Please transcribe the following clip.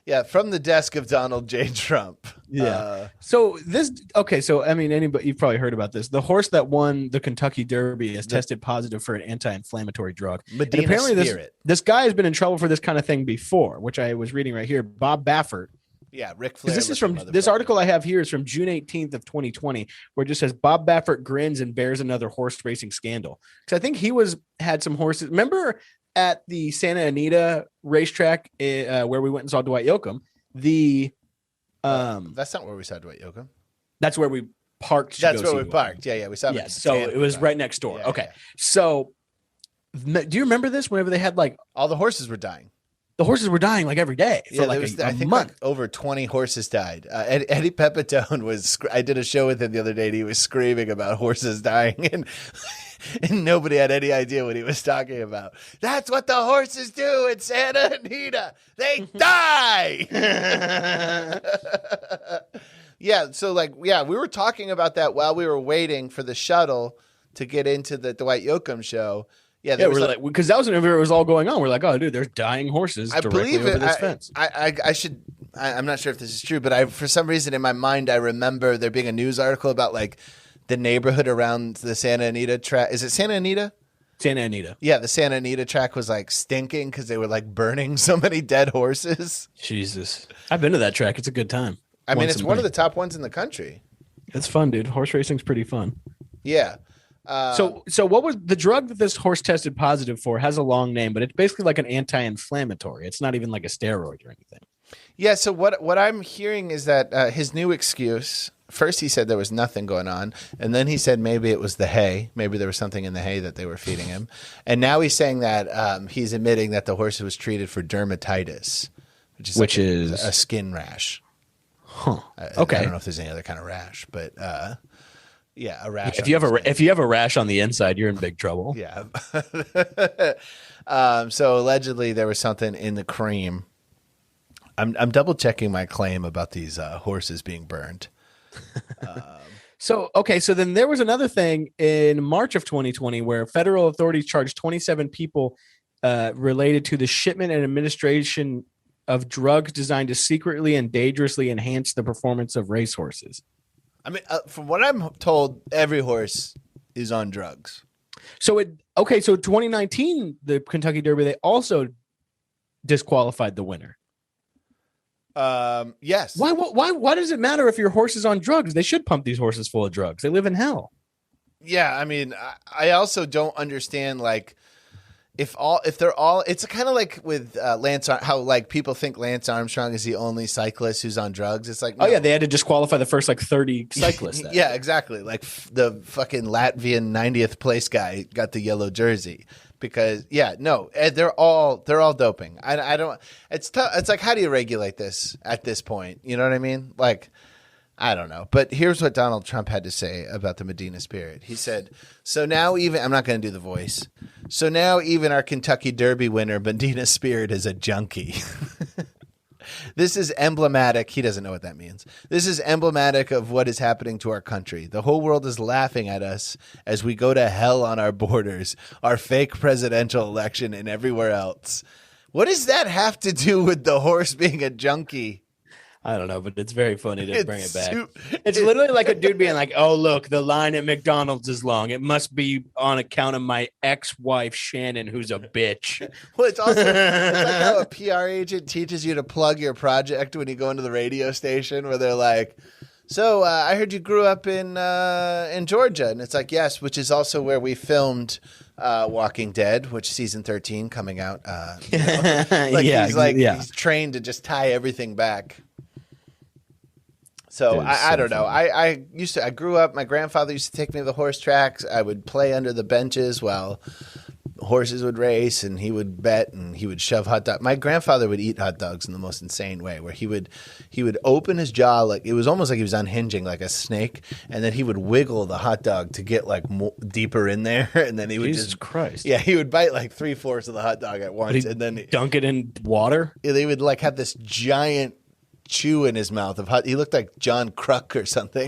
Yeah, from the desk of Donald J. Trump. Yeah. So I mean, anybody, you've probably heard about this. The horse that won the Kentucky Derby has tested positive for an anti-inflammatory drug. Medina and apparently Spirit. This guy has been in trouble for this kind of thing before, which I was reading right here. Bob Baffert. Yeah, Ric Flair. This is from this article I have here is from June 18th of 2020, where it just says Bob Baffert grins and bears another horse racing scandal. Because I think he had some horses. Remember at the Santa Anita racetrack where we went and saw Dwight Yoakam? That's not where we saw Dwight Yoakam. That's where we parked. That's where we parked. Yeah, we saw. Yeah, so it was right next door. Yeah, okay, so do you remember this? Whenever they had like all the horses were dying. The horses were dying like every day for like a think month. Like over 20 horses died. Eddie Pepitone was. I did a show with him the other day, and he was screaming about horses dying, and nobody had any idea what he was talking about. That's what the horses do in Santa Anita. They die. Yeah. So we were talking about that while we were waiting for the shuttle to get into the Dwight Yoakam show. Yeah, we're like, because that was whenever it was all going on. We're like, oh, dude, there's dying horses directly over this fence. I'm not sure if this is true, but for some reason in my mind, I remember there being a news article about like the neighborhood around the Santa Anita track. Is it Santa Anita? Santa Anita. Yeah, the Santa Anita track was like stinking because they were like burning so many dead horses. Jesus. I've been to that track. It's a good time. I mean, it's one of the top ones in the country. It's fun, dude. Horse racing's pretty fun. Yeah. So what was the drug that this horse tested positive for? Has a long name, but it's basically like an anti-inflammatory. It's not even like a steroid or anything. Yeah. So what I'm hearing is that his new excuse. First, he said there was nothing going on, and then he said maybe it was the hay. Maybe there was something in the hay that they were feeding him, and now he's saying that he's admitting that the horse was treated for dermatitis, which is a skin rash. Huh. Okay. I don't know if there's any other kind of rash, but. Yeah, a rash. If you have a rash on the inside, you're in big trouble. Yeah. So allegedly there was something in the cream. I'm double checking my claim about these horses being burned. So then there was another thing in March of 2020 where federal authorities charged 27 people related to the shipment and administration of drugs designed to secretly and dangerously enhance the performance of racehorses. I mean, from what I'm told, every horse is on drugs. So 2019, the Kentucky Derby, they also disqualified the winner. Yes. Why does it matter if your horse is on drugs? They should pump these horses full of drugs. They live in hell. Yeah, I mean, I also don't understand if they're all, it's kind of like with Lance, how like people think Lance Armstrong is the only cyclist who's on drugs. It's like, no. Oh yeah, they had to disqualify the first 30 cyclists. Yeah, exactly. Like the fucking Latvian 90th place guy got the yellow jersey because they're all doping. I don't. It's tough. It's like, how do you regulate this at this point? You know what I mean? Like, I don't know. But here's what Donald Trump had to say about the Medina Spirit. He said, so now even, I'm not going to do the voice. So now even our Kentucky Derby winner, Medina Spirit, is a junkie. This is emblematic. He doesn't know what that means. This is emblematic of what is happening to our country. The whole world is laughing at us as we go to hell on our borders, our fake presidential election, and everywhere else. What does that have to do with the horse being a junkie? I don't know, but it's very funny to bring it back. It's literally like a dude being like, oh, look, the line at McDonald's is long. It must be on account of my ex-wife, Shannon, who's a bitch. Well, it's also it's like how a PR agent teaches you to plug your project when you go into the radio station where they're like, so I heard you grew up in Georgia. And it's like, yes, which is also where we filmed Walking Dead, which season 13 coming out. He's trained to just tie everything back. So I don't know. I grew up, my grandfather used to take me to the horse tracks. I would play under the benches while horses would race, and he would bet, and he would shove hot dogs. My grandfather would eat hot dogs in the most insane way, where he would open his jaw like it was almost like he was unhinging like a snake, and then he would wiggle the hot dog to get like deeper in there, and then he would Jesus Christ. Yeah, he would bite like 3/4 of the hot dog at once, and then dunk it in water. They would like have this giant chew in his mouth of hot. He looked like John Kruk or something.